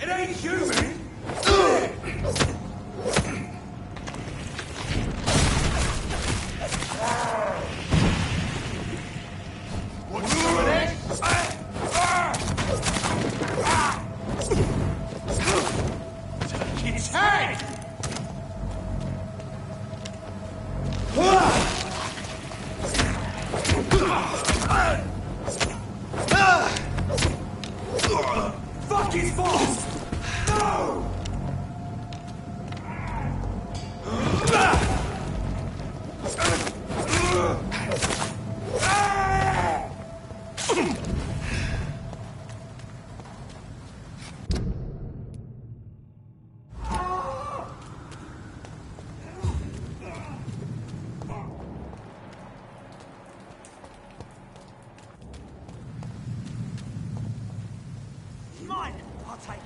It ain't human! What's some of this? Take its head! Fuck his boss! No! Mine! I'll take it.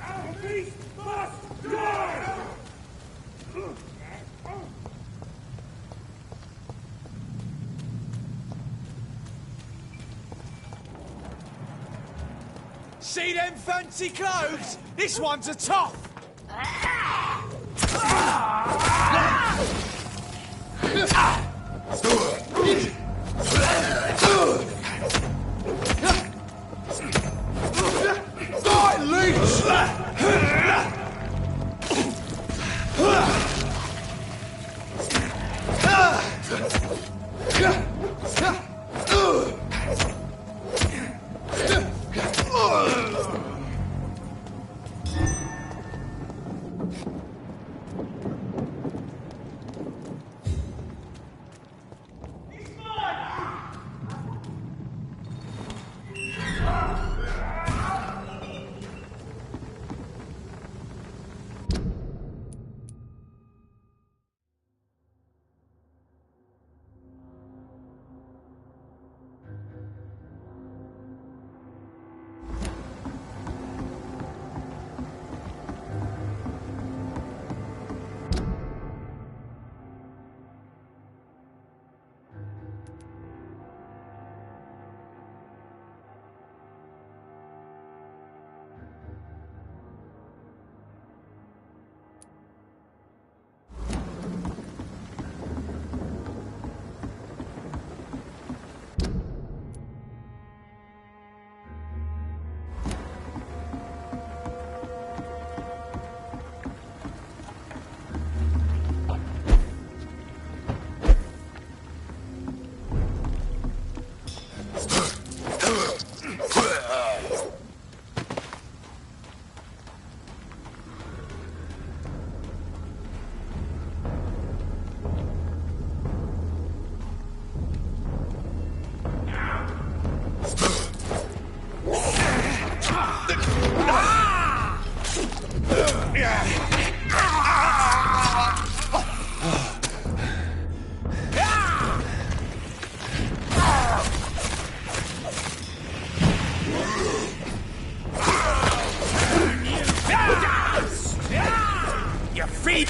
Our beast must die! See them fancy clothes? This one's a toff! Die, leech! Your feet!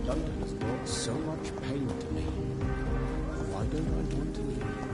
London has brought so much pain to me. Why don't I want to leave?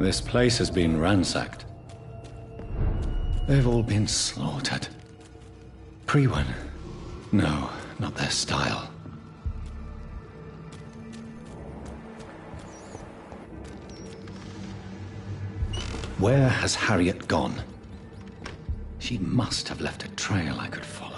This place has been ransacked. They've all been slaughtered. Pre-one? No, not their style. Where has Harriet gone? She must have left a trail I could follow.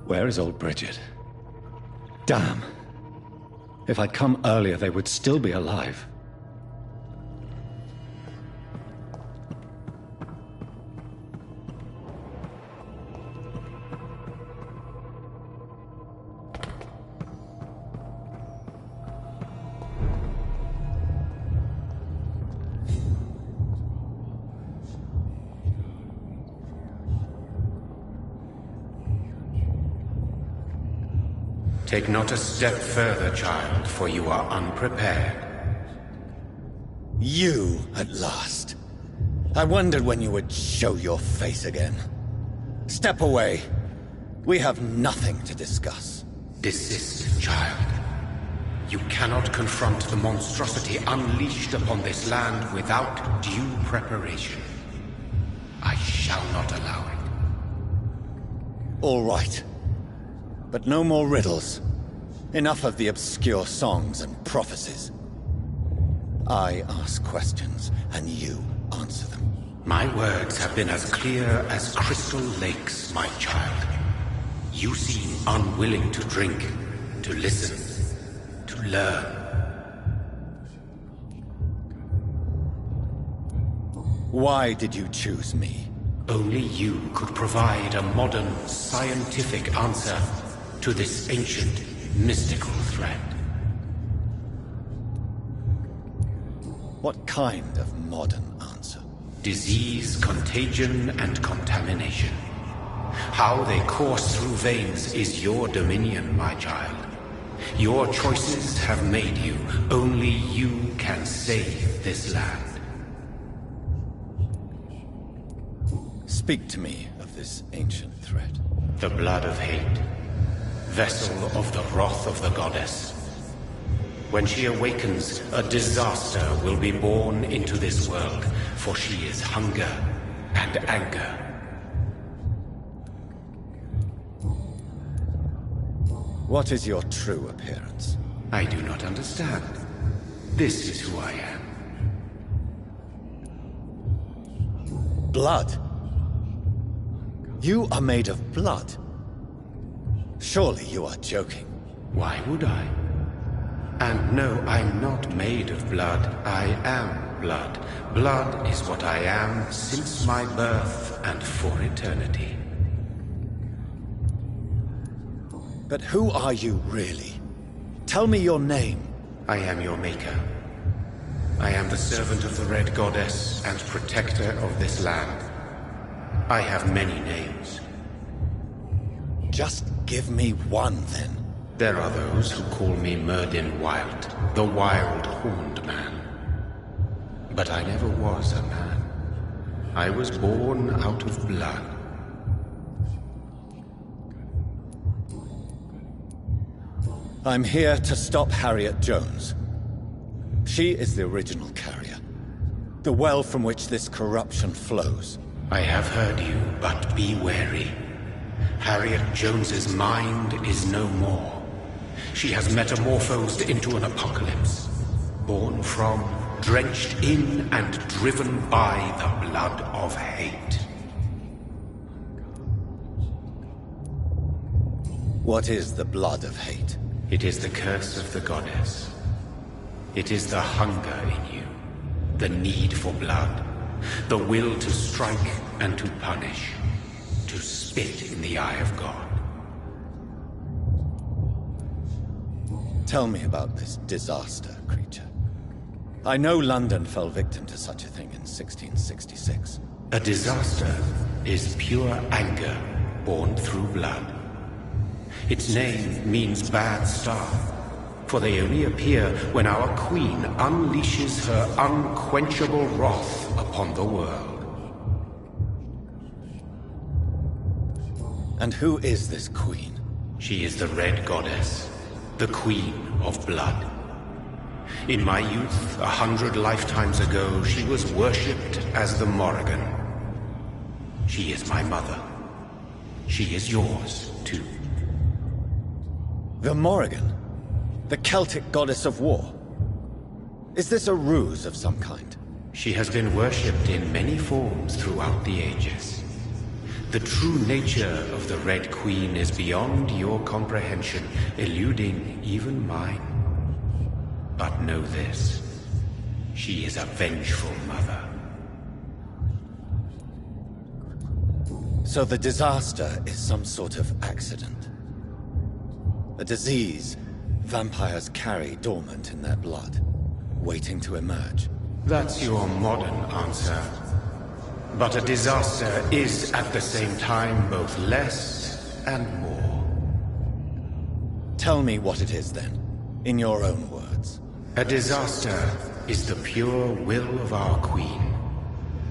Where is old Bridget? Damn. If I'd come earlier, they would still be alive. Take not a step further, child, for you are unprepared. You, at last. I wondered when you would show your face again. Step away. We have nothing to discuss. Desist, child. You cannot confront the monstrosity unleashed upon this land without due preparation. I shall not allow it. All right. But no more riddles. Enough of the obscure songs and prophecies. I ask questions, and you answer them. My words have been as clear as crystal lakes, my child. You seem unwilling to drink, to listen, to learn. Why did you choose me? Only you could provide a modern, scientific answer to this ancient, mystical threat. What kind of modern answer? Disease, contagion, and contamination. How they course through veins is your dominion, my child. Your choices have made you. Only you can save this land. Speak to me of this ancient threat. The blood of hate. Vessel of the wrath of the goddess. When she awakens, a disaster will be born into this world, for she is hunger and anger. What is your true appearance? I do not understand. This is who I am. Blood? You are made of blood. Surely you are joking. Why would I? And no, I'm not made of blood. I am blood. Blood is what I am since my birth and for eternity. But who are you really? Tell me your name. I am your maker. I am the servant of the Red Goddess and protector of this land. I have many names. Just give me one, then. There are those who call me Myrddin Wild, the Wild Horned Man. But I never was a man. I was born out of blood. I'm here to stop Harriet Jones. She is the original carrier. The well from which this corruption flows. I have heard you, but be wary. Harriet Jones's mind is no more. She has metamorphosed into an apocalypse. Born from, drenched in, and driven by the blood of hate. What is the blood of hate? It is the curse of the goddess. It is the hunger in you, the need for blood, the will to strike and to punish, to spit in the eye of God. Tell me about this disaster, creature. I know London fell victim to such a thing in 1666. A disaster is pure anger born through blood. Its name means bad star, for they only appear when our queen unleashes her unquenchable wrath upon the world. And who is this queen? She is the Red Goddess, the Queen of Blood. In my youth, 100 lifetimes ago, she was worshipped as the Morrigan. She is my mother. She is yours, too. The Morrigan? The Celtic goddess of war? Is this a ruse of some kind? She has been worshipped in many forms throughout the ages. The true nature of the Red Queen is beyond your comprehension, eluding even mine. But know this. She is a vengeful mother. So the disaster is some sort of accident. A disease vampires carry dormant in their blood, waiting to emerge. That's your modern answer. But a disaster is at the same time both less and more. Tell me what it is then, in your own words. A disaster is the pure will of our queen.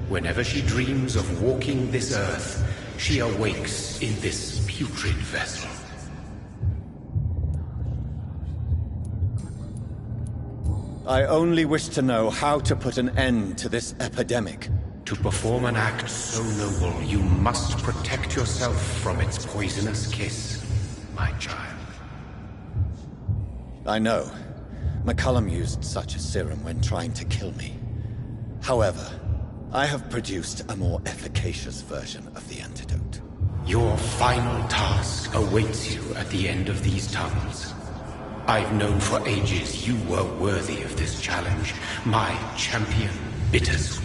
Whenever she dreams of walking this earth, she awakes in this putrid vessel. I only wish to know how to put an end to this epidemic. To perform an act so noble, you must protect yourself from its poisonous kiss, my child. I know. McCullum used such a serum when trying to kill me. However, I have produced a more efficacious version of the antidote. Your final task awaits you at the end of these tunnels. I've known for ages you were worthy of this challenge, my champion, Bittersweet.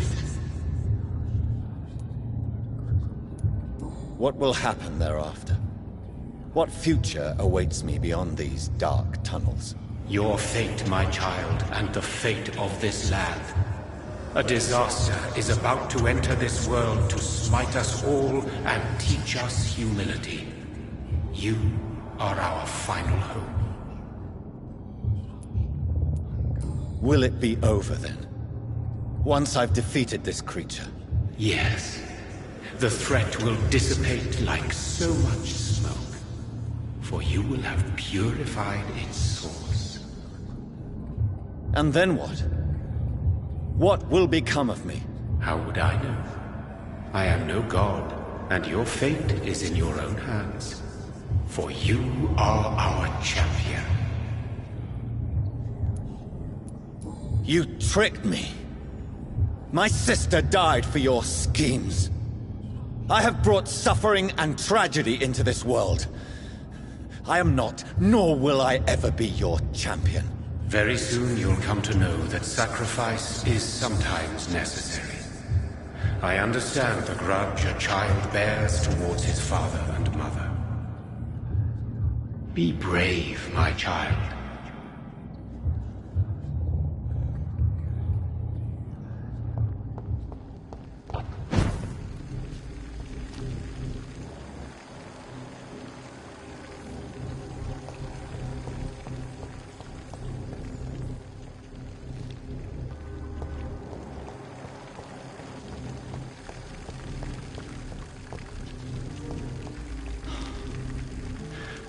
What will happen thereafter? What future awaits me beyond these dark tunnels? Your fate, my child, and the fate of this land. A disaster is about to enter this world to smite us all and teach us humility. You are our final hope. Will it be over then? Once I've defeated this creature? Yes. The threat will dissipate like so much smoke, for you will have purified its source. And then what? What will become of me? How would I know? I am no god, and your fate is in your own hands. For you are our champion. You tricked me. My sister died for your schemes. I have brought suffering and tragedy into this world. I am not, nor will I ever be your champion. Very soon you'll come to know that sacrifice is sometimes necessary. I understand the grudge a child bears towards his father and mother. Be brave, my child.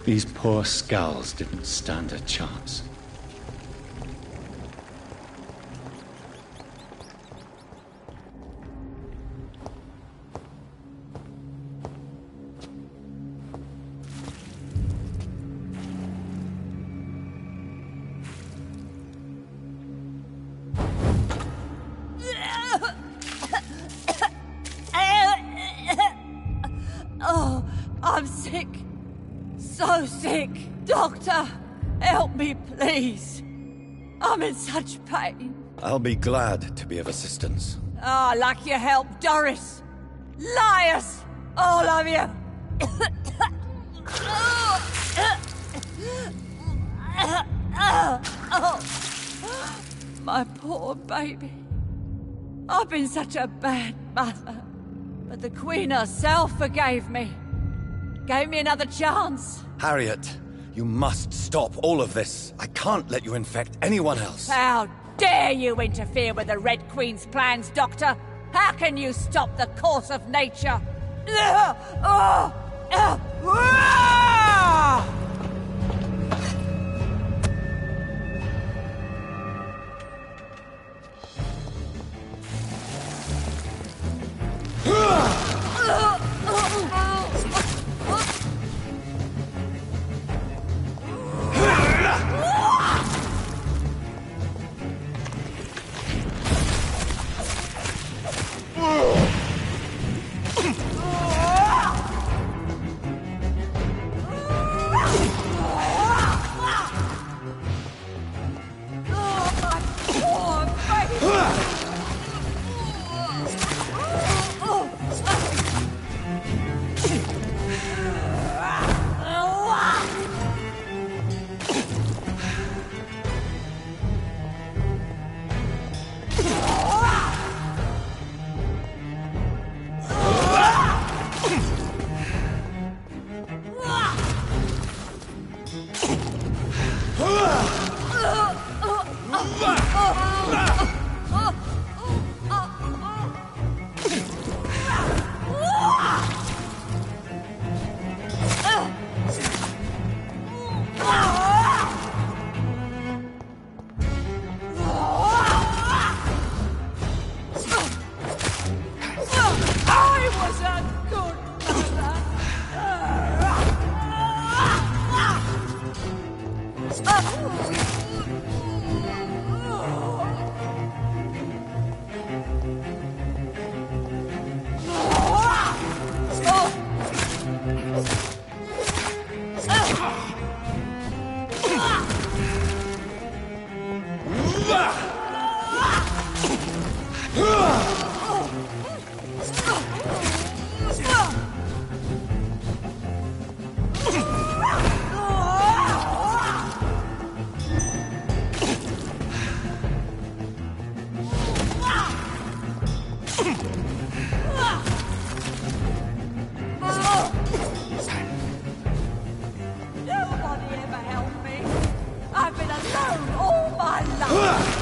These poor skulls didn't stand a chance. Oh, I'm sick. So sick. Doctor, help me, please. I'm in such pain. I'll be glad to be of assistance. Ah, like your help, Doris. Liars! All of you! My poor baby. I've been such a bad mother. But the Queen herself forgave me. Gave me another chance. Harriet, you must stop all of this. I can't let you infect anyone else. How dare you interfere with the Red Queen's plans, Doctor? How can you stop the course of nature? was a good mother. Nobody ever helped me. I've been alone all my life.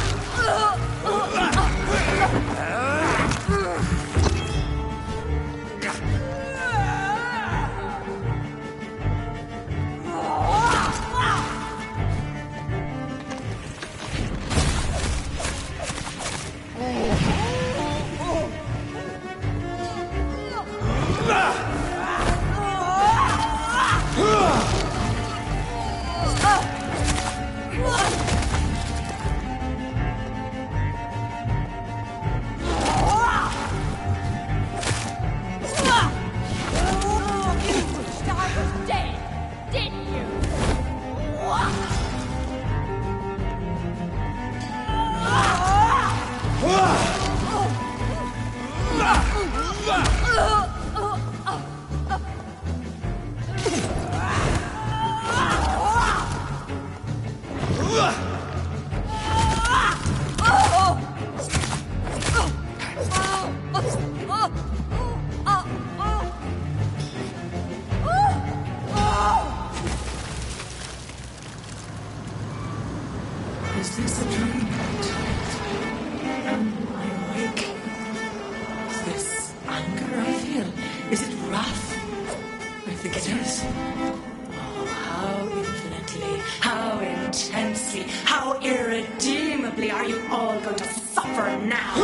Is this a dream? Am I awake? Is this anger I feel? Is it wrath? I think it is. Oh, how infinitely, how intensely, how irredeemably are you all going to suffer now?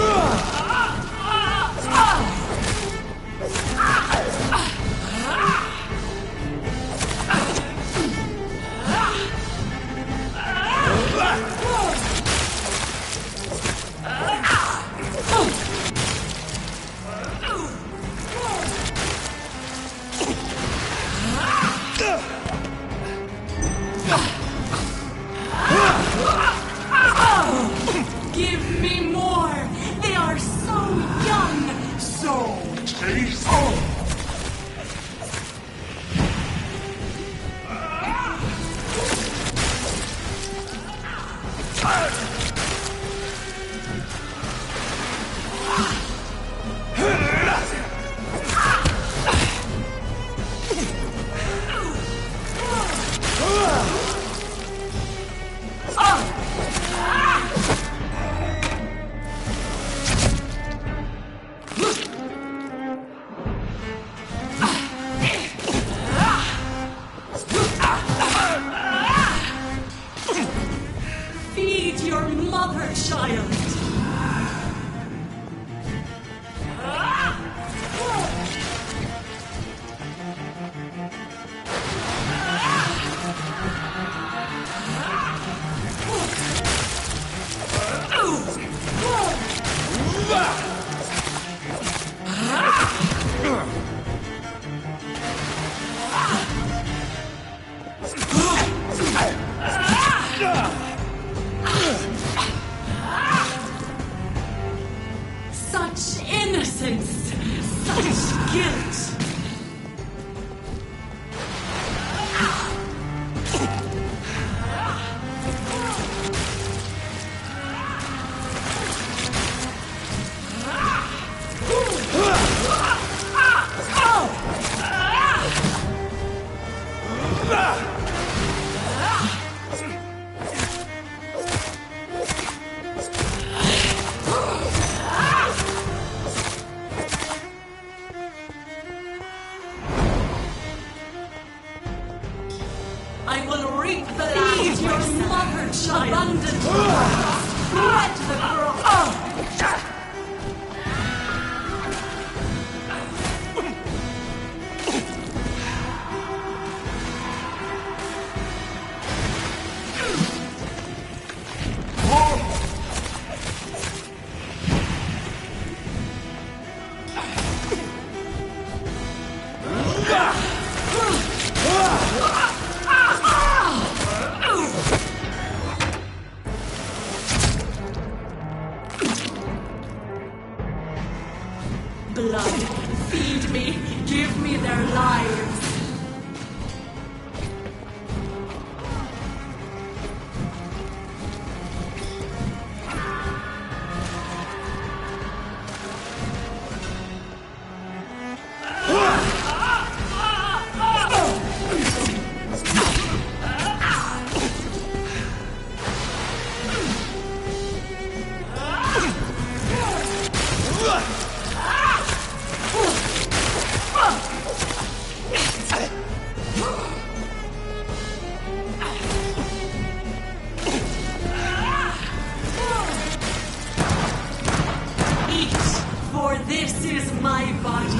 Give me more! They are so young! So tasteful! Feed your mother, child! Such innocence! Such guilt! I will reap the land your mother, child! Abundant! Spread the crop! feed me. Give me their lives. This is my body.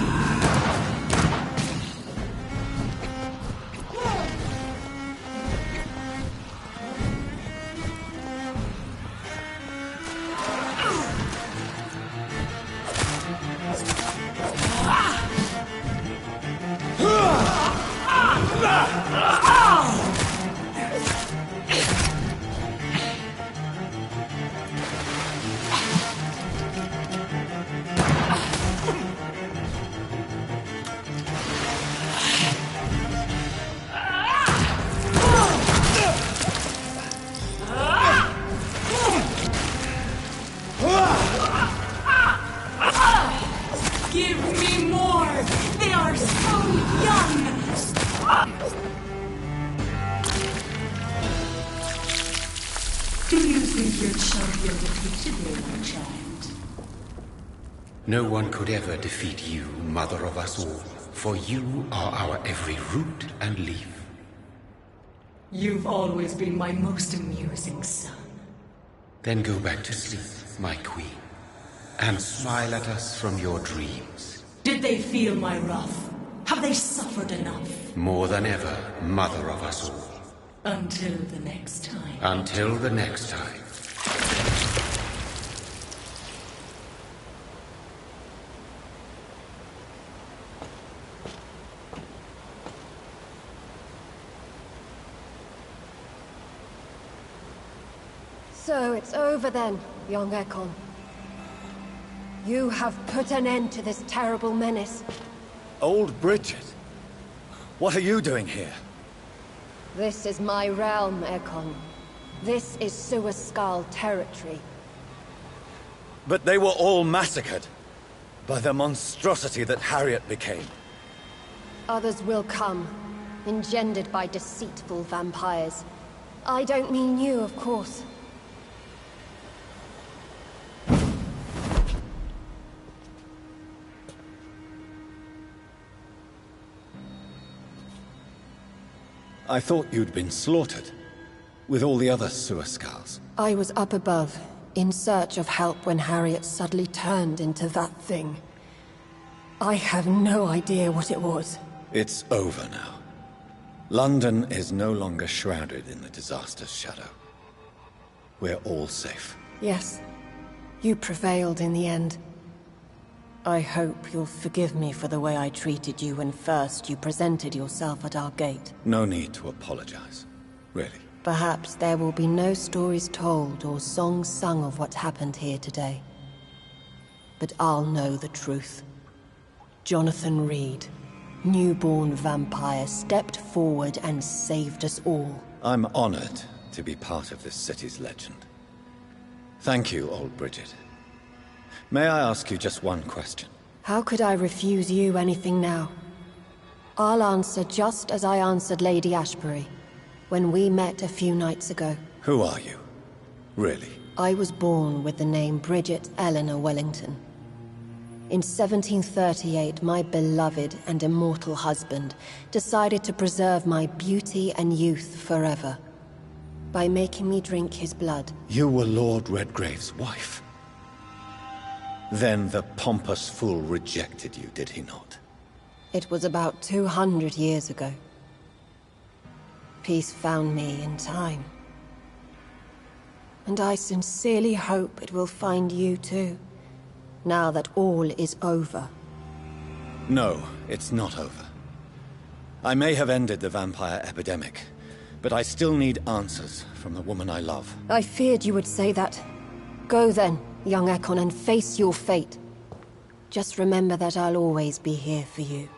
Give me more! They are so young! Do you think your champion defeated me, my child? No one could ever defeat you, mother of us all, for you are our every root and leaf. You've always been my most amusing son. Then go back to sleep, my queen, and smile at us from your dreams. Did they feel my wrath? Have they suffered enough? More than ever, mother of us all. Until the next time. Until the next time. So it's over then, young Ekon. You have put an end to this terrible menace. Old Bridget? What are you doing here? This is my realm, Ekon. This is Suaskal territory. But they were all massacred by the monstrosity that Harriet became. Others will come, engendered by deceitful vampires. I don't mean you, of course. I thought you'd been slaughtered, with all the other Suaskals. I was up above, in search of help when Harriet suddenly turned into that thing. I have no idea what it was. It's over now. London is no longer shrouded in the disaster's shadow. We're all safe. Yes, you prevailed in the end. I hope you'll forgive me for the way I treated you when first you presented yourself at our gate. No need to apologize, really. Perhaps there will be no stories told or songs sung of what happened here today. But I'll know the truth. Jonathan Reed, newborn vampire, stepped forward and saved us all. I'm honored to be part of this city's legend. Thank you, old Bridget. May I ask you just one question? How could I refuse you anything now? I'll answer just as I answered Lady Ashbury, when we met a few nights ago. Who are you? Really? I was born with the name Bridget Eleanor Wellington. In 1738, my beloved and immortal husband decided to preserve my beauty and youth forever, by making me drink his blood. You were Lord Redgrave's wife. Then the pompous fool rejected you, did he not? It was about 200 years ago. Peace found me in time. And I sincerely hope it will find you too, now that all is over. No, it's not over. I may have ended the vampire epidemic, but I still need answers from the woman I love. I feared you would say that. Go then, young Ekon, and face your fate. Just remember that I'll always be here for you.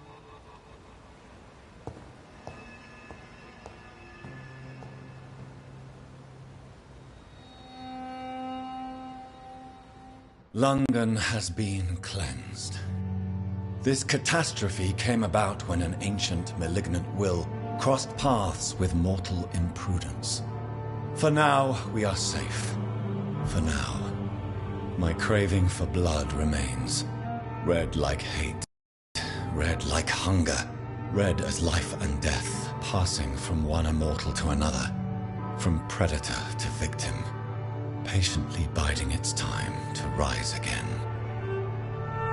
London has been cleansed. This catastrophe came about when an ancient, malignant will crossed paths with mortal imprudence. For now, we are safe. For now. My craving for blood remains. Red like hate. Red like hunger. Red as life and death, passing from one immortal to another. From predator to victim. Patiently biding its time to rise again.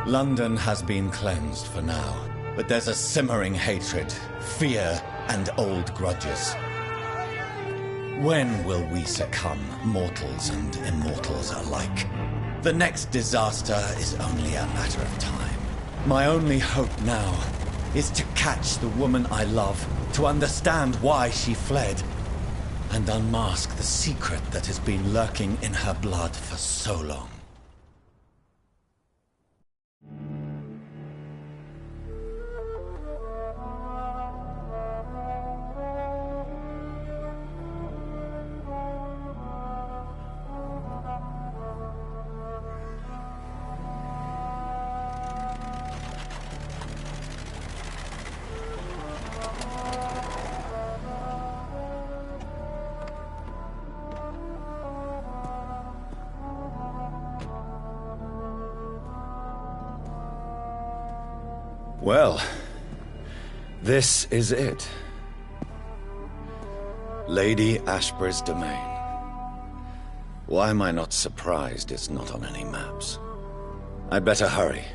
London has been cleansed for now, but there's a simmering hatred, fear, and old grudges. When will we succumb, mortals and immortals alike? The next disaster is only a matter of time. My only hope now is to catch the woman I love, to understand why she fled, and unmask the secret that has been lurking in her blood for so long. Well, this is it. Lady Ashbury's domain. Why am I not surprised it's not on any maps? I'd better hurry.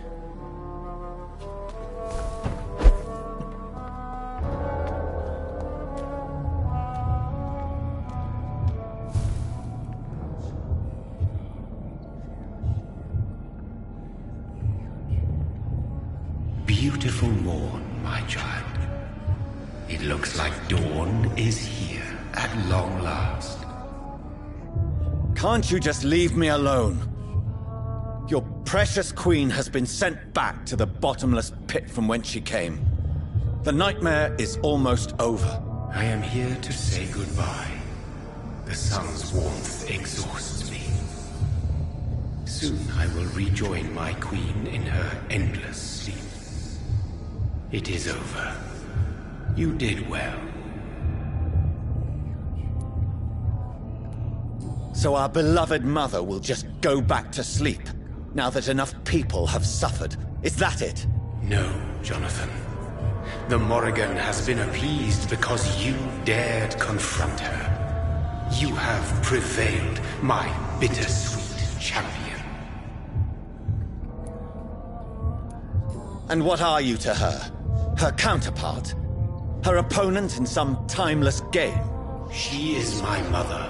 Beautiful morn, my child. It looks like dawn is here at long last. Can't you just leave me alone? Your precious queen has been sent back to the bottomless pit from whence she came. The nightmare is almost over. I am here to say goodbye. The sun's warmth exhausts me. Soon I will rejoin my queen in her endless sleep. It is over. You did well. So our beloved mother will just go back to sleep, now that enough people have suffered. Is that it? No, Jonathan. The Morrigan has been appeased because you dared confront her. You have prevailed, my bittersweet champion. And what are you to her? Her counterpart? Her opponent in some timeless game? She is my mother.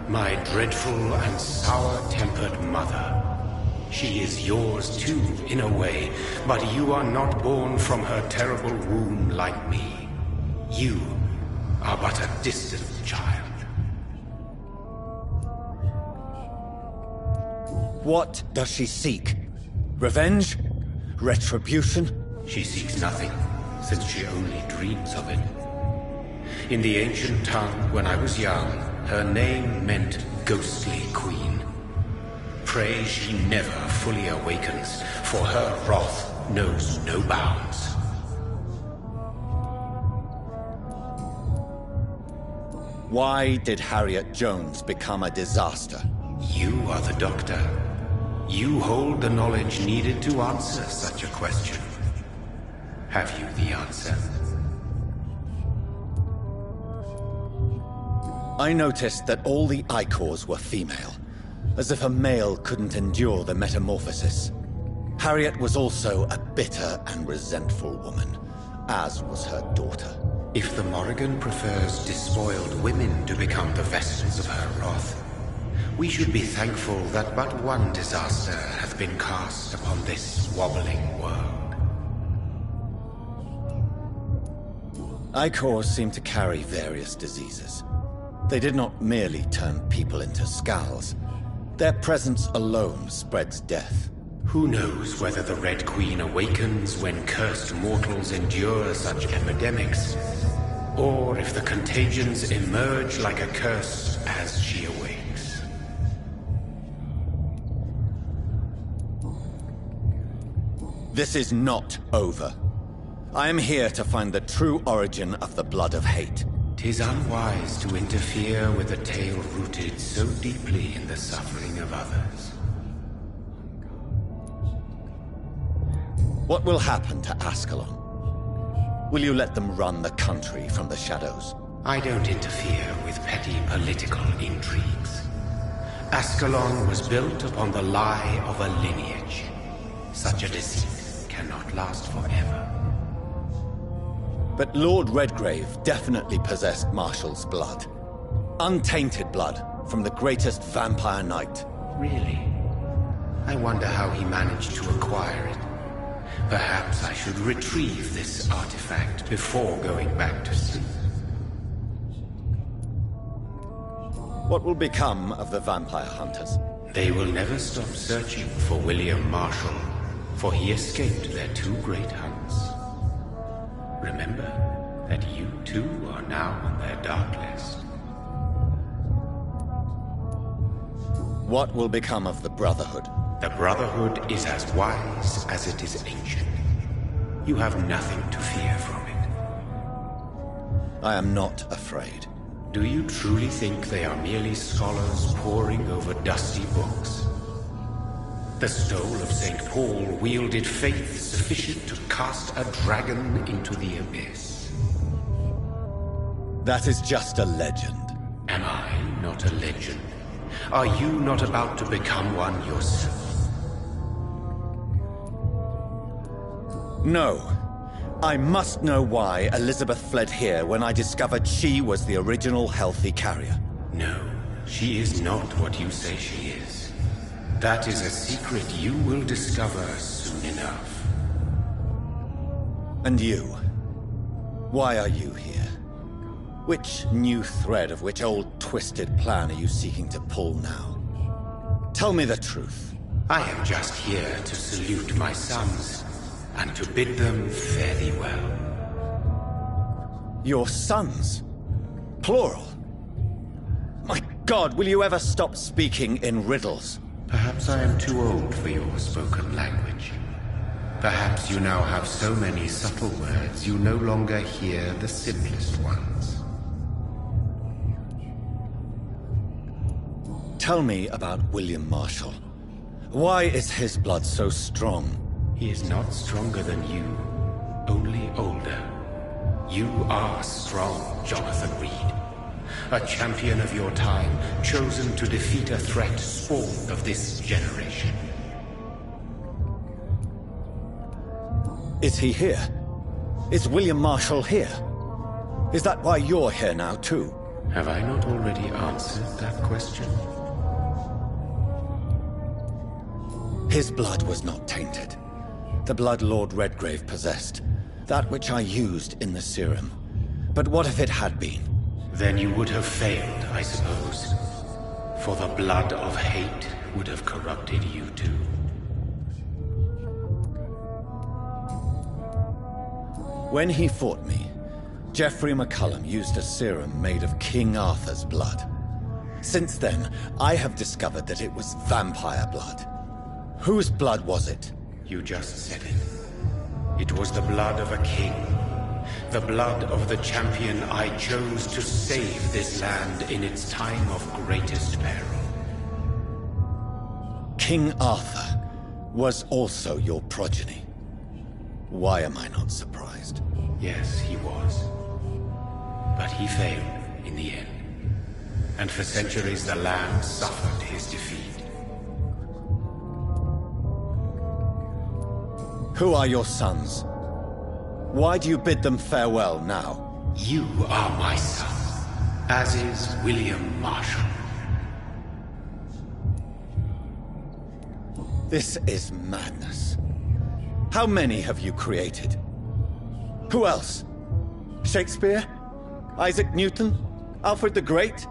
My dreadful and sour-tempered mother. She is yours too, in a way, but you are not born from her terrible womb like me. You are but a distant child. What does she seek? Revenge? Retribution? She seeks nothing, since she only dreams of it. In the ancient tongue, when I was young, her name meant Ghostly Queen. Pray she never fully awakens, for her wrath knows no bounds. Why did Harriet Jones become a disaster? You are the doctor. You hold the knowledge needed to answer such a question. Have you the answer? I noticed that all the Icors were female, as if a male couldn't endure the metamorphosis. Harriet was also a bitter and resentful woman, as was her daughter. If the Morrigan prefers despoiled women to become the vessels of her wrath, we should be thankful that but one disaster hath been cast upon this wobbling world. Icors seem to carry various diseases. They did not merely turn people into skulls. Their presence alone spreads death. Who knows whether the Red Queen awakens when cursed mortals endure such epidemics, or if the contagions emerge like a curse as she awakes. This is not over. I am here to find the true origin of the blood of hate. 'Tis unwise to interfere with a tale rooted so deeply in the suffering of others. What will happen to Ascalon? Will you let them run the country from the shadows? I don't interfere with petty political intrigues. Ascalon was built upon the lie of a lineage. Such a deceit cannot last forever. But Lord Redgrave definitely possessed Marshall's blood. Untainted blood from the greatest vampire knight. Really? I wonder how he managed to acquire it. Perhaps I should retrieve this artifact before going back to sleep. What will become of the vampire hunters? They will never stop searching for William Marshall, for he escaped their two great hunts. Remember that you too are now on their dark list. What will become of the Brotherhood? The Brotherhood is as wise as it is ancient. You have nothing to fear from it. I am not afraid. Do you truly think they are merely scholars poring over dusty books? The stole of St. Paul wielded faith sufficient to cast a dragon into the abyss. That is just a legend. Am I not a legend? Are you not about to become one yourself? No. I must know why Elizabeth fled here when I discovered she was the original healthy carrier. No, she is not what you say she is. That is a secret you will discover soon enough. And you? Why are you here? Which new thread of which old twisted plan are you seeking to pull now? Tell me the truth. I am just here to salute my sons, and to bid them fare thee well. Your sons? Plural? My God, will you ever stop speaking in riddles? Perhaps I am too old for your spoken language. Perhaps you now have so many subtle words you no longer hear the simplest ones. Tell me about William Marshall. Why is his blood so strong? He is not stronger than you, only older. You are strong, Jonathan Reed. A champion of your time, chosen to defeat a threat spawned of this generation. Is he here? Is William Marshall here? Is that why you're here now, too? Have I not already answered that question? His blood was not tainted. The blood Lord Redgrave possessed. That which I used in the serum. But what if it had been? Then you would have failed, I suppose. For the blood of hate would have corrupted you too. When he fought me, Geoffrey McCullum used a serum made of King Arthur's blood. Since then, I have discovered that it was vampire blood. Whose blood was it? You just said it. It was the blood of a king. The blood of the champion I chose to save this land in its time of greatest peril. King Arthur was also your progeny. Why am I not surprised? Yes, he was. But he failed in the end. And for centuries the land suffered his defeat. Who are your sons? Why do you bid them farewell now? You are my son, as is William Marshall. This is madness. How many have you created? Who else? Shakespeare? Isaac Newton? Alfred the Great?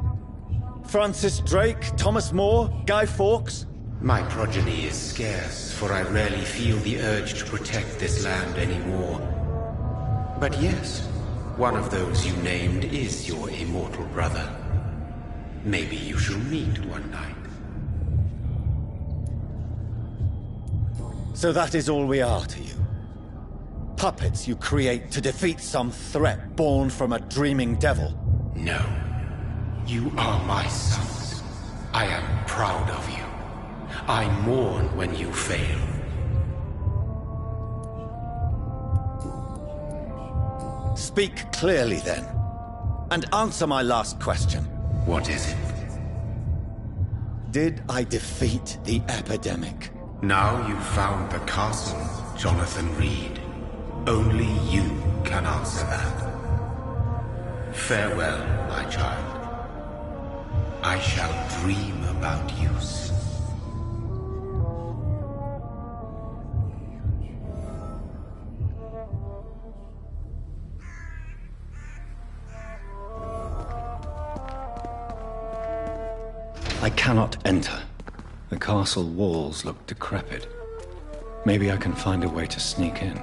Francis Drake? Thomas More? Guy Fawkes? My progeny is scarce, for I rarely feel the urge to protect this land anymore. But yes, one of those you named is your immortal brother. Maybe you shall meet one night. So that is all we are to you? Puppets you create to defeat some threat born from a dreaming devil? No. You are my sons. I am proud of you. I mourn when you fail. Speak clearly then, and answer my last question. What is it? Did I defeat the epidemic? Now you've found the castle, Jonathan Reed. Only you can answer that. Farewell, my child. I shall dream about you soon. I cannot enter. The castle walls look decrepit. Maybe I can find a way to sneak in.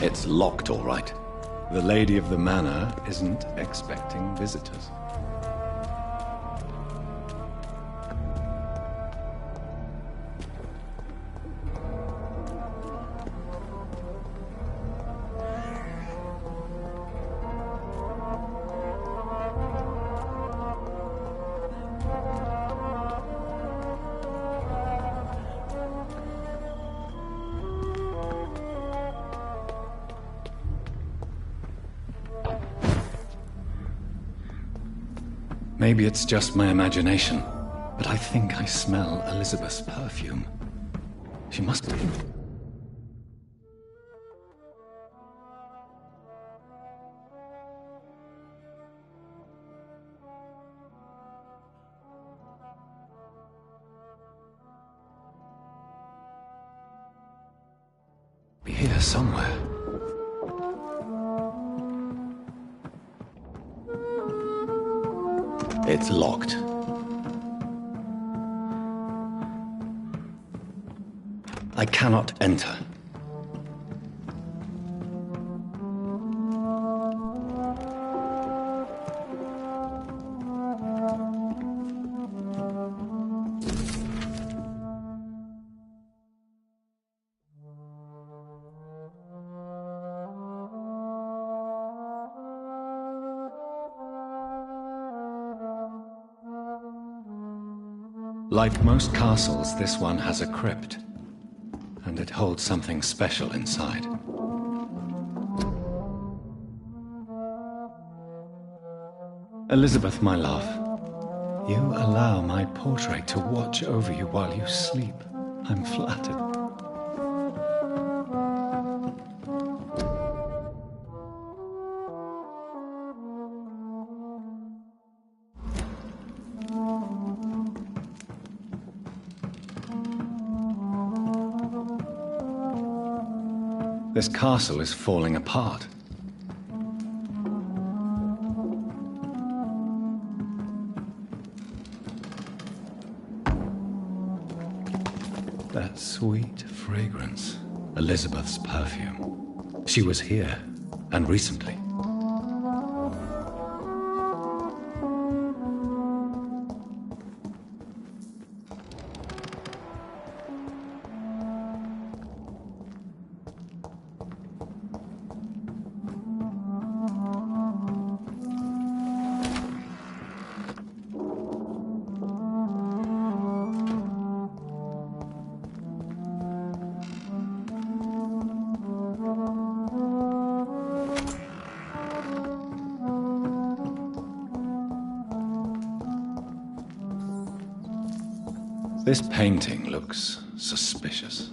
It's locked, all right. The lady of the manor isn't expecting visitors. Maybe it's just my imagination, but I think I smell Elizabeth's perfume. She must be here somewhere. It's locked. I cannot enter. Like most castles, this one has a crypt, and it holds something special inside. Elizabeth, my love, you allow my portrait to watch over you while you sleep. I'm flattered. This castle is falling apart. That sweet fragrance. Elizabeth's perfume. She was here, and recently. This painting looks suspicious.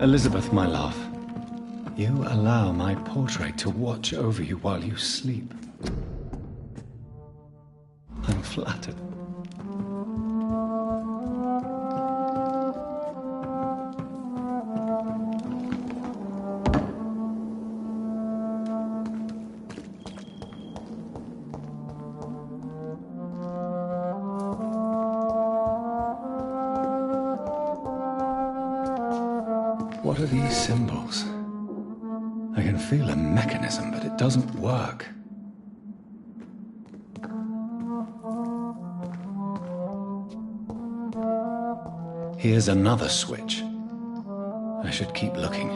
Elizabeth, my love, you allow my portrait to watch over you while you sleep. I'm flattered. What are these symbols? I can feel a mechanism, but it doesn't work. Here's another switch. I should keep looking.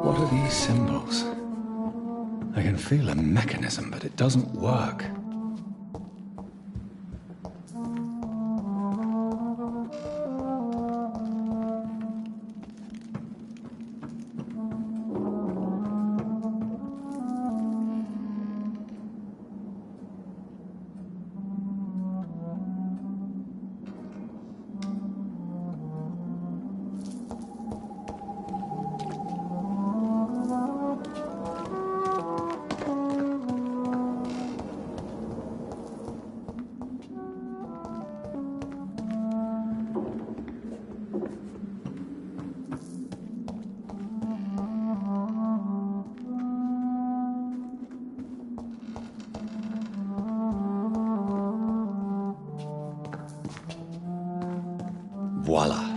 What are these symbols? I can feel a mechanism, but it doesn't work. Voila.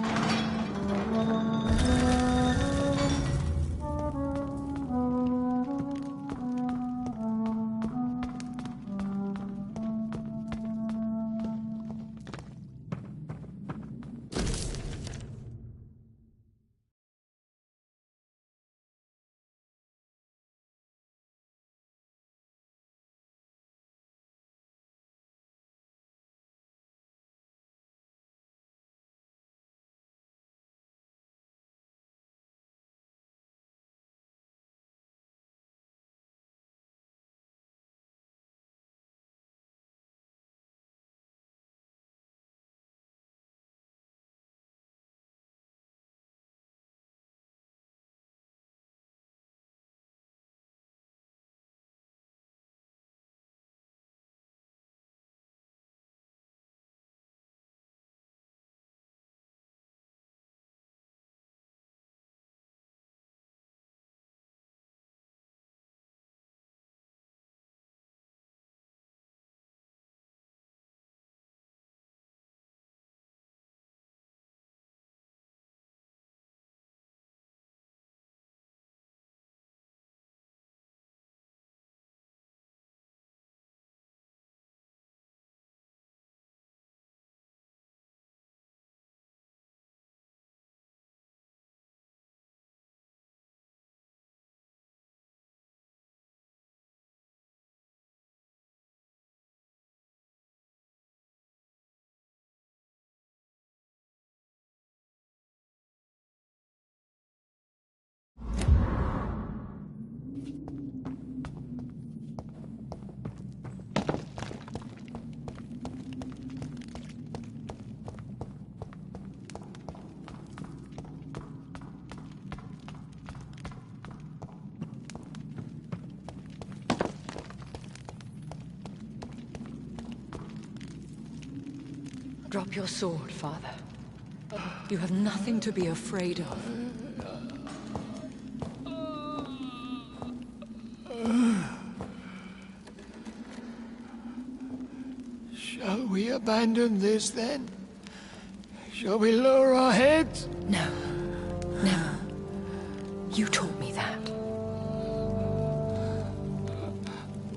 Drop your sword, Father. You have nothing to be afraid of. Shall we abandon this, then? Shall we lower our heads? No. Never. You taught me that.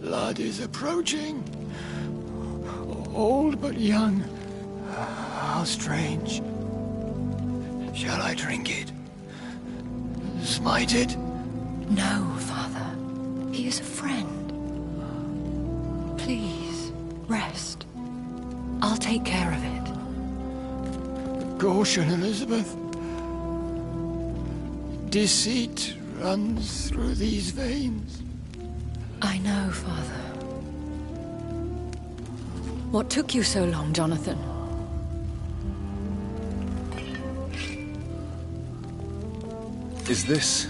Blood is approaching. Old but young. How strange. Shall I drink it? Smite it? No, Father. He is a friend. Please, rest. I'll take care of it. Caution, Elizabeth. Deceit runs through these veins. I know, Father. What took you so long, Jonathan? Is this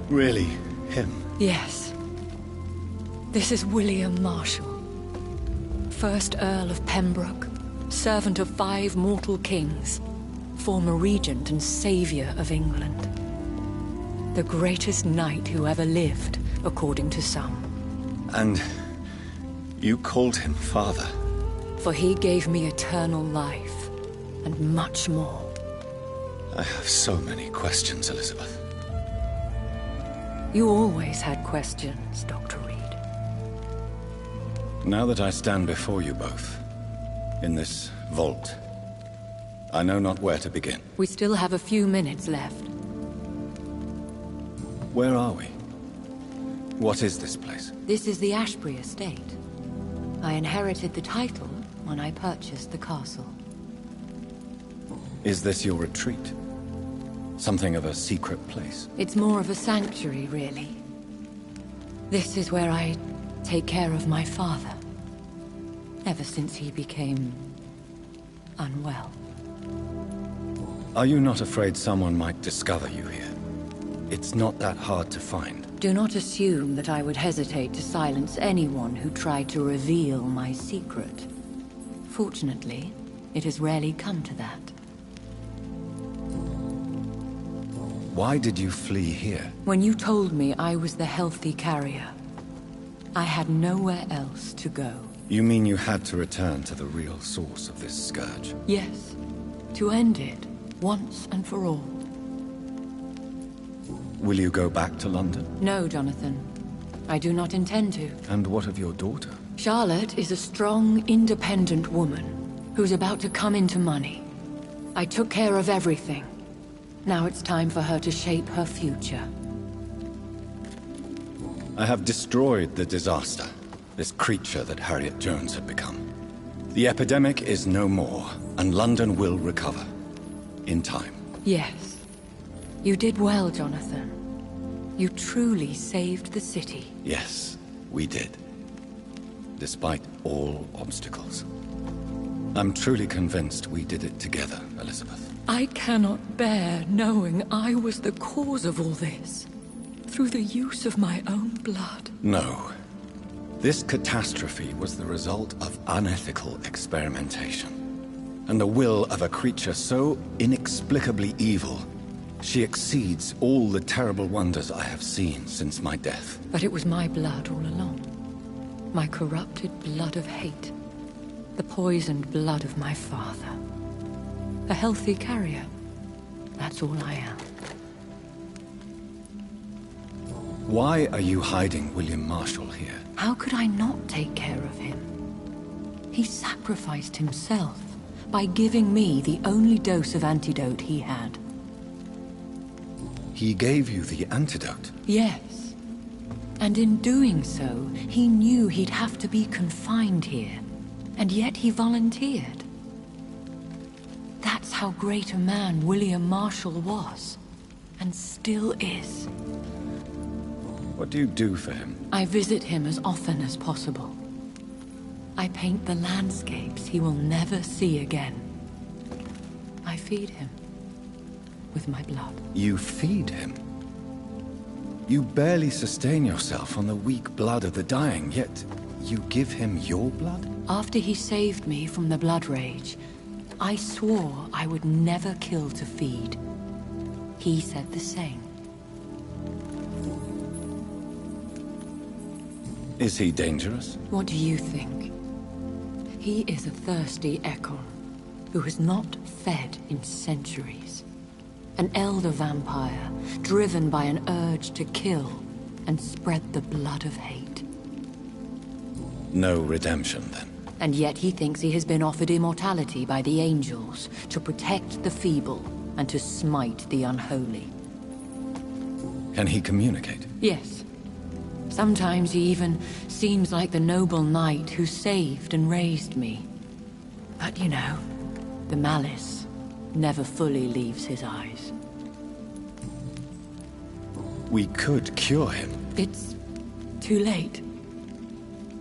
really him? Yes. This is William Marshall, 1st Earl of Pembroke, servant of 5 mortal kings, former regent and saviour of England. The greatest knight who ever lived, according to some. And you called him father? For he gave me eternal life, and much more. I have so many questions, Elizabeth. You always had questions, Dr. Reed. Now that I stand before you both, in this vault, I know not where to begin. We still have a few minutes left. Where are we? What is this place? This is the Ashbury estate. I inherited the title when I purchased the castle. Is this your retreat? Something of a secret place? It's more of a sanctuary, really. This is where I take care of my father. Ever since he became unwell. Are you not afraid someone might discover you here? It's not that hard to find. Do not assume that I would hesitate to silence anyone who tried to reveal my secret. Fortunately, it has rarely come to that. Why did you flee here? When you told me I was the healthy carrier, I had nowhere else to go. You mean you had to return to the real source of this scourge? Yes. To end it, once and for all. Will you go back to London? No, Jonathan. I do not intend to. And what of your daughter? Charlotte is a strong, independent woman who's about to come into money. I took care of everything. Now it's time for her to shape her future. I have destroyed the disaster, this creature that Harriet Jones had become. The epidemic is no more, and London will recover. In time. Yes. You did well, Jonathan. You truly saved the city. Yes, we did. Despite all obstacles. I'm truly convinced we did it together, Elizabeth. I cannot bear knowing I was the cause of all this. Through the use of my own blood. No. This catastrophe was the result of unethical experimentation. And the will of a creature so inexplicably evil, she exceeds all the terrible wonders I have seen since my death. But it was my blood all along. My corrupted blood of hate. The poisoned blood of my father. A healthy carrier. That's all I am. Why are you hiding William Marshall here? How could I not take care of him? He sacrificed himself by giving me the only dose of antidote he had. He gave you the antidote? Yes. And in doing so, he knew he'd have to be confined here. And yet he volunteered. That's how great a man William Marshall was. And still is. What do you do for him? I visit him as often as possible. I paint the landscapes he will never see again. I feed him with my blood. You feed him? You barely sustain yourself on the weak blood of the dying, yet you give him your blood? After he saved me from the blood rage, I swore I would never kill to feed. He said the same. Is he dangerous? What do you think? He is a thirsty Ekon, who has not fed in centuries. An elder vampire, driven by an urge to kill and spread the blood of hate. No redemption, then? And yet he thinks he has been offered immortality by the angels to protect the feeble and to smite the unholy. Can he communicate? Yes. Sometimes he even seems like the noble knight who saved and raised me. But you know, the malice never fully leaves his eyes. We could cure him. It's too late.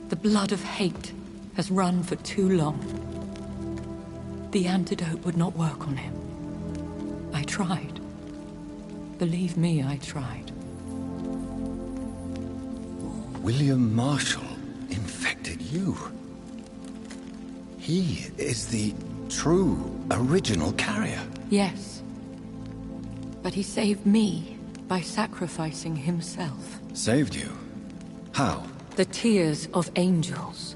The blood of hate has run for too long. The antidote would not work on him. I tried. Believe me, I tried. William Marshall infected you. He is the true, original carrier. Yes. But he saved me by sacrificing himself. Saved you? How? The tears of angels.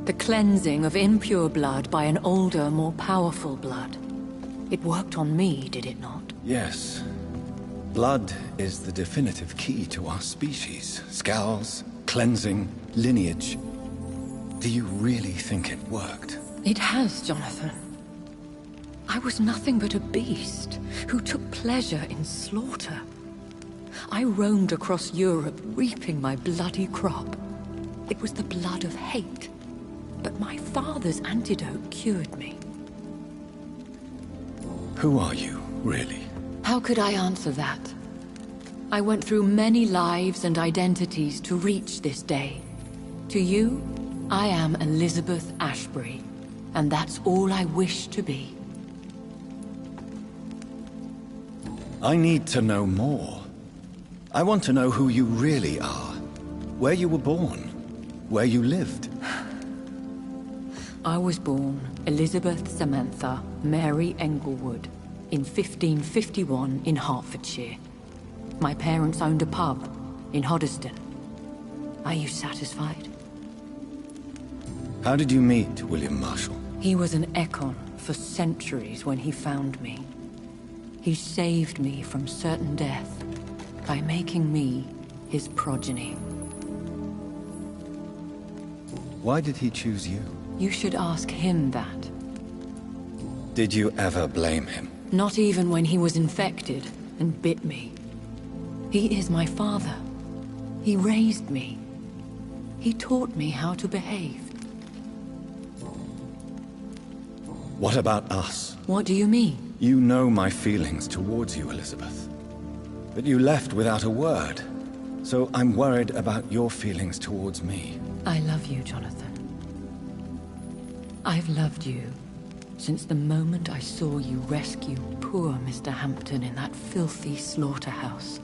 The cleansing of impure blood by an older, more powerful blood. It worked on me, did it not? Yes. Blood is the definitive key to our species. Scowls, cleansing, lineage. Do you really think it worked? It has, Jonathan. I was nothing but a beast who took pleasure in slaughter. I roamed across Europe, reaping my bloody crop. It was the blood of hate. But my father's antidote cured me. Who are you, really? How could I answer that? I went through many lives and identities to reach this day. To you, I am Elizabeth Ashbury, and that's all I wish to be. I need to know more. I want to know who you really are. Where you were born. Where you lived. I was born Elizabeth Samantha Mary Englewood in 1551 in Hertfordshire. My parents owned a pub in Hoddesdon. Are you satisfied? How did you meet William Marshall? He was an Ekon for centuries when he found me. He saved me from certain death by making me his progeny. Why did he choose you? You should ask him that. Did you ever blame him? Not even when he was infected and bit me. He is my father. He raised me. He taught me how to behave. What about us? What do you mean? You know my feelings towards you, Elizabeth. But you left without a word. So I'm worried about your feelings towards me. I love you, Jonathan. I've loved you since the moment I saw you rescue poor Mr. Hampton in that filthy slaughterhouse.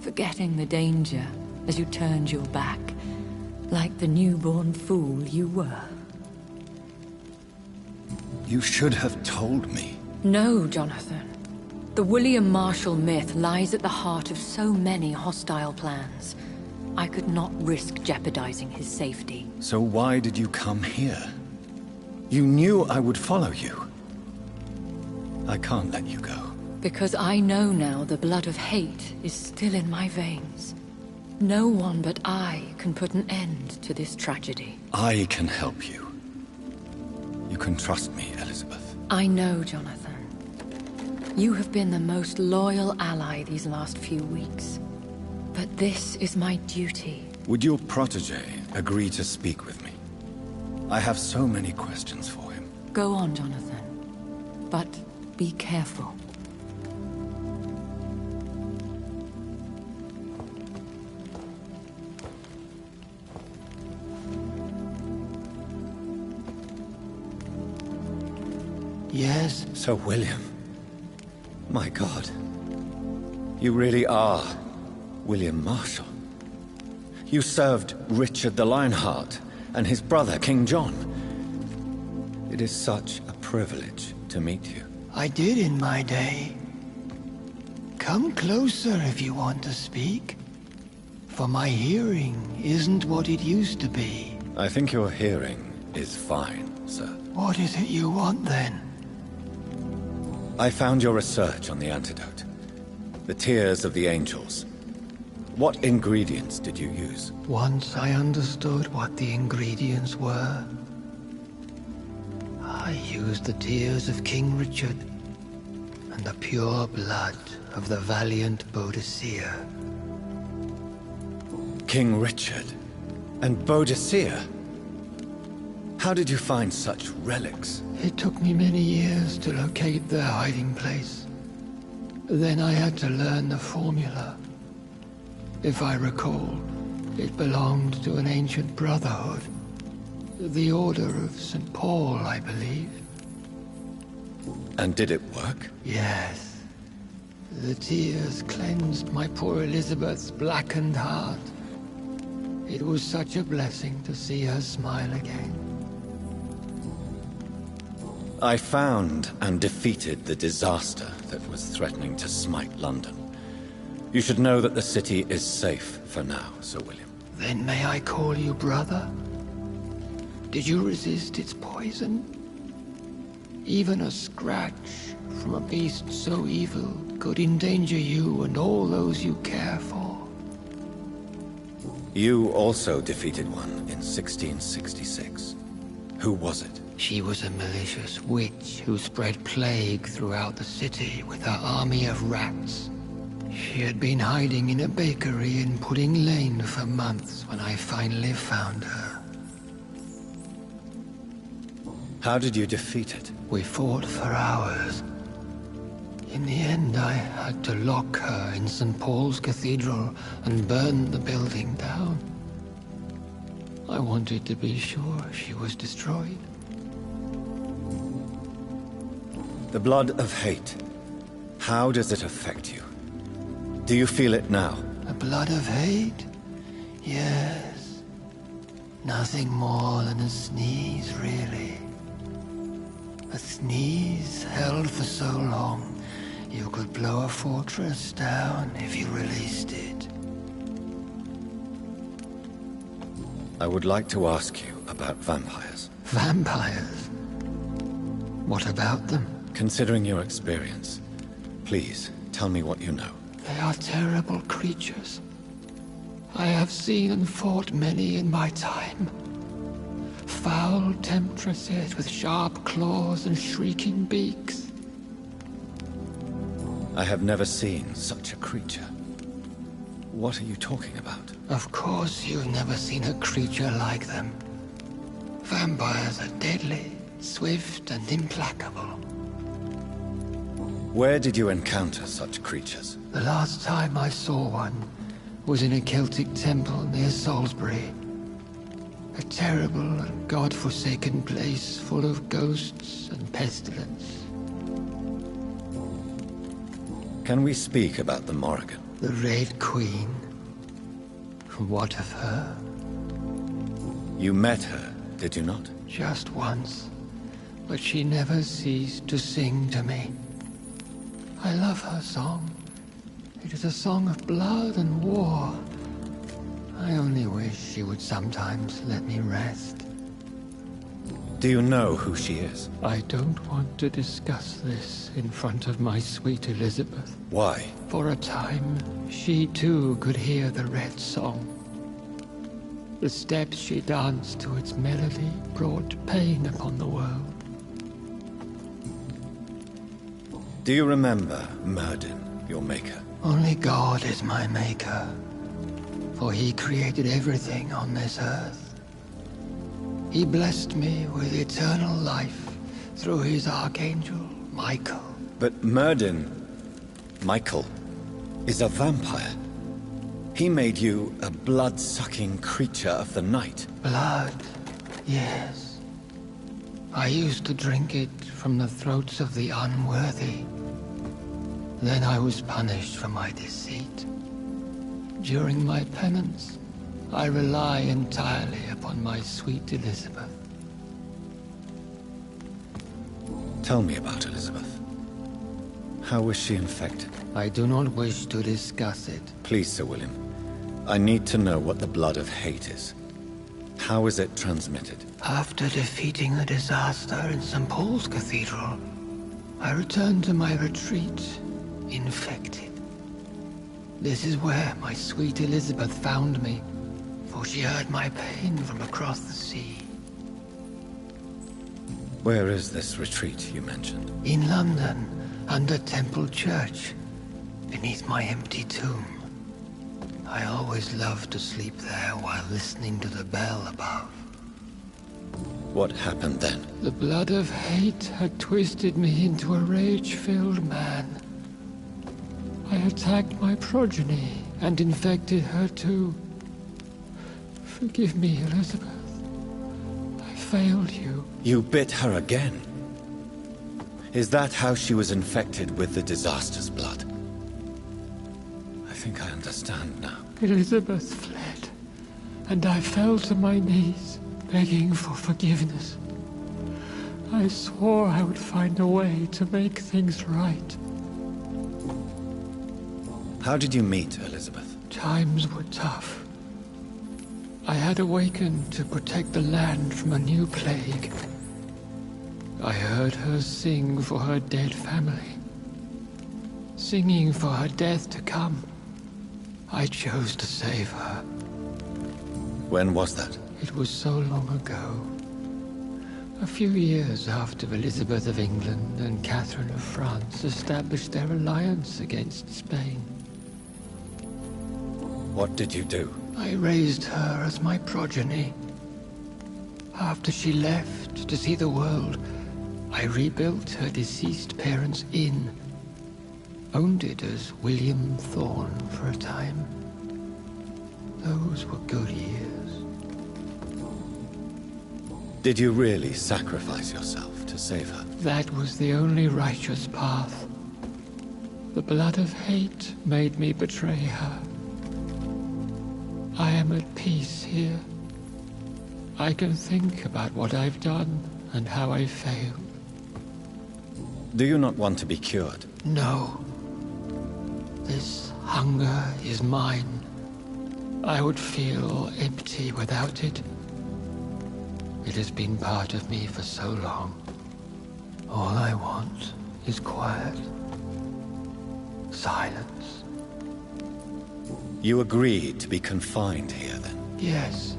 Forgetting the danger as you turned your back, like the newborn fool you were. You should have told me. No, Jonathan. The William Marshall myth lies at the heart of so many hostile plans. I could not risk jeopardizing his safety. So why did you come here? You knew I would follow you. I can't let you go. Because I know now the blood of hate is still in my veins. No one but I can put an end to this tragedy. I can help you. You can trust me, Elizabeth. I know, Jonathan. You have been the most loyal ally these last few weeks. But this is my duty. Would your protege agree to speak with me? I have so many questions for him. Go on, Jonathan. But be careful. Yes? Sir William. My God. You really are William Marshall. You served Richard the Lionheart and his brother, King John. It is such a privilege to meet you. I did in my day. Come closer if you want to speak. For my hearing isn't what it used to be. I think your hearing is fine, sir. What is it you want then? I found your research on the antidote. The tears of the angels. What ingredients did you use? Once I understood what the ingredients were, I used the tears of King Richard and the pure blood of the valiant Boadicea. King Richard and Boadicea? How did you find such relics? It took me many years to locate their hiding place. Then I had to learn the formula. If I recall, it belonged to an ancient brotherhood. The Order of St. Paul, I believe. And did it work? Yes. The tears cleansed my poor Elizabeth's blackened heart. It was such a blessing to see her smile again. I found and defeated the disaster that was threatening to smite London. You should know that the city is safe for now, Sir William. Then may I call you brother? Did you resist its poison? Even a scratch from a beast so evil could endanger you and all those you care for. You also defeated one in 1666. Who was it? She was a malicious witch who spread plague throughout the city with her army of rats. She had been hiding in a bakery in Pudding Lane for months when I finally found her. How did you defeat it? We fought for hours. In the end, I had to lock her in St. Paul's Cathedral and burn the building down. I wanted to be sure she was destroyed. The blood of hate. How does it affect you? Do you feel it now? The blood of hate? Yes. Nothing more than a sneeze, really. A sneeze held for so long, you could blow a fortress down if you released it. I would like to ask you about vampires. Vampires? What about them? Considering your experience, please tell me what you know. They are terrible creatures. I have seen and fought many in my time. Foul temptresses with sharp claws and shrieking beaks. I have never seen such a creature. What are you talking about? Of course you've never seen a creature like them. Vampires are deadly, swift and implacable. Where did you encounter such creatures? The last time I saw one was in a Celtic temple near Salisbury. A terrible and god-forsaken place full of ghosts and pestilence. Can we speak about the Morrigan? The Red Queen? What of her? You met her, did you not? Just once, but she never ceased to sing to me. I love her song. It is a song of blood and war. I only wish she would sometimes let me rest. Do you know who she is? I don't want to discuss this in front of my sweet Elizabeth. Why? For a time, she too could hear the Red Song. The steps she danced to its melody brought pain upon the world. Do you remember Myrddin, your maker? Only God is my maker, for he created everything on this earth. He blessed me with eternal life through his archangel, Michael. But Myrddin, Michael, is a vampire. He made you a blood-sucking creature of the night. Blood, yes. I used to drink it from the throats of the unworthy. Then I was punished for my deceit. During my penance, I rely entirely upon my sweet Elizabeth. Tell me about Elizabeth. How was she infected? I do not wish to discuss it. Please, Sir William. I need to know what the blood of hate is. How is it transmitted? After defeating the disaster in St. Paul's Cathedral, I returned to my retreat, infected. This is where my sweet Elizabeth found me, for she heard my pain from across the sea. Where is this retreat you mentioned? In London, under Temple Church, beneath my empty tomb. I always loved to sleep there while listening to the bell above. What happened then? The blood of hate had twisted me into a rage-filled man. I attacked my progeny and infected her too. Forgive me, Elizabeth. I failed you. You bit her again? Is that how she was infected with the disaster's blood? I think I understand now. Elizabeth fled, and I fell to my knees, begging for forgiveness. I swore I would find a way to make things right. How did you meet Elizabeth? Times were tough. I had awakened to protect the land from a new plague. I heard her sing for her dead family. Singing for her death to come. I chose to save her. When was that? It was so long ago. A few years after Elizabeth of England and Catherine of France established their alliance against Spain. What did you do? I raised her as my progeny. After she left to see the world, I rebuilt her deceased parents' inn. Owned it as William Thorne for a time. Those were good years. Did you really sacrifice yourself to save her? That was the only righteous path. The blood of hate made me betray her. I am at peace here. I can think about what I've done and how I failed. Do you not want to be cured? No. This hunger is mine. I would feel empty without it. It has been part of me for so long. All I want is quiet. Silence. You agreed to be confined here, then? Yes.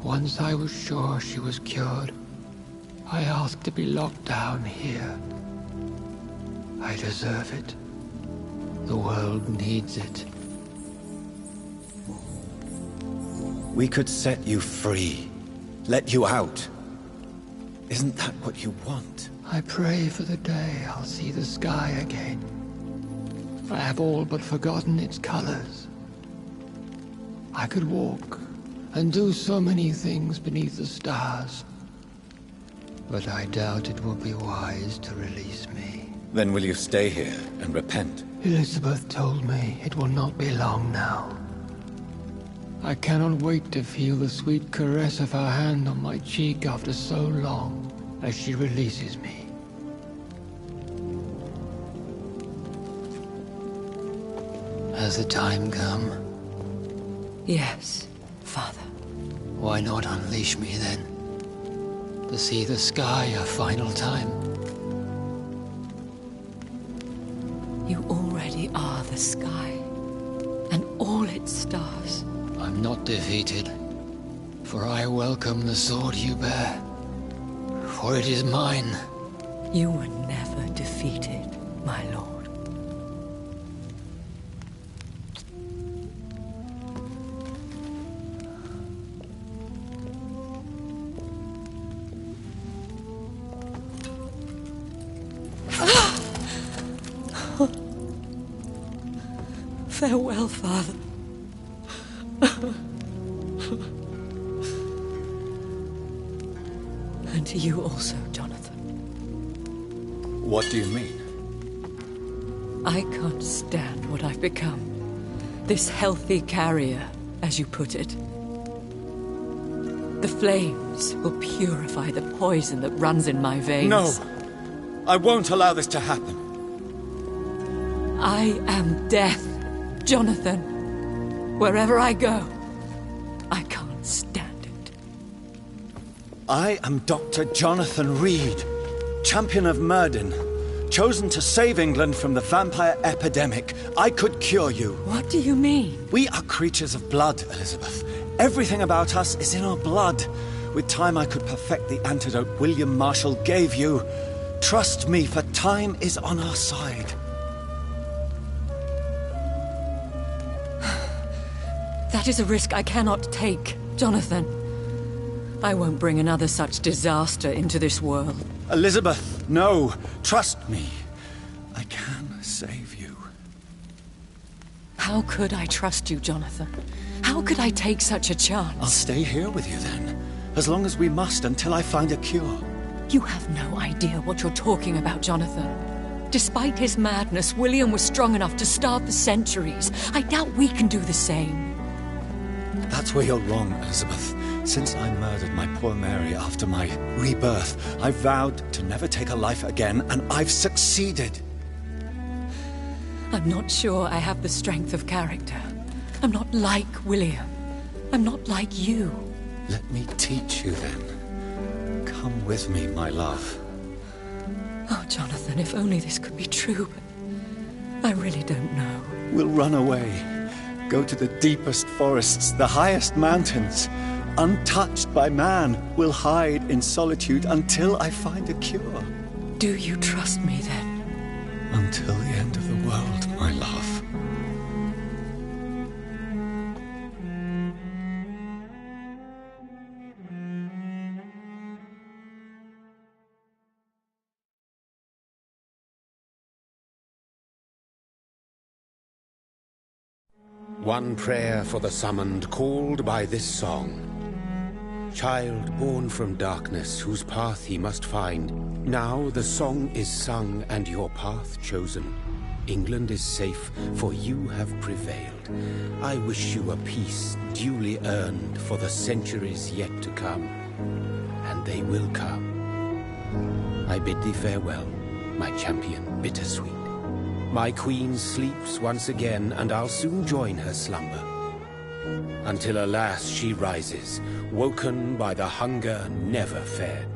Once I was sure she was cured, I asked to be locked down here. I deserve it. The world needs it. We could set you free. Let you out. Isn't that what you want? I pray for the day I'll see the sky again. I have all but forgotten its colors. I could walk and do so many things beneath the stars. But I doubt it will be wise to release me. Then will you stay here and repent? Elizabeth told me it will not be long now. I cannot wait to feel the sweet caress of her hand on my cheek after so long, as she releases me. Has the time come? Yes, Father. Why not unleash me then? To see the sky a final time? You already are the sky, and all its stars. I'm not defeated, for I welcome the sword you bear, for it is mine. You were never defeated, my lord. Farewell, Father. And to you also, Jonathan. What do you mean? I can't stand what I've become. This healthy carrier, as you put it. The flames will purify the poison that runs in my veins. No! I won't allow this to happen. I am death, Jonathan. Wherever I go, I can't stand it. I am Dr. Jonathan Reed, champion of Myrddin, chosen to save England from the vampire epidemic. I could cure you. What do you mean? We are creatures of blood, Elizabeth. Everything about us is in our blood. With time, I could perfect the antidote William Marshall gave you. Trust me, for time is on our side. That is a risk I cannot take, Jonathan. I won't bring another such disaster into this world. Elizabeth, no. Trust me. I can save you. How could I trust you, Jonathan? How could I take such a chance? I'll stay here with you then. As long as we must, until I find a cure. You have no idea what you're talking about, Jonathan. Despite his madness, William was strong enough to start the centuries. I doubt we can do the same. That's where you're wrong, Elizabeth. Since I murdered my poor Mary after my rebirth, I vowed to never take a life again, and I've succeeded. I'm not sure I have the strength of character. I'm not like William. I'm not like you. Let me teach you then. Come with me, my love. Oh, Jonathan, if only this could be true, but I really don't know. We'll run away. Go to the deepest forests, the highest mountains. Untouched by man, we'll hide in solitude until I find a cure. Do you trust me then? Until the end of the world, my love. One prayer for the summoned, called by this song. Child born from darkness, whose path he must find. Now the song is sung and your path chosen. England is safe, for you have prevailed. I wish you a peace duly earned for the centuries yet to come. And they will come. I bid thee farewell, my champion bittersweet. My queen sleeps once again, and I'll soon join her slumber. Until alas she rises, woken by the hunger never fed.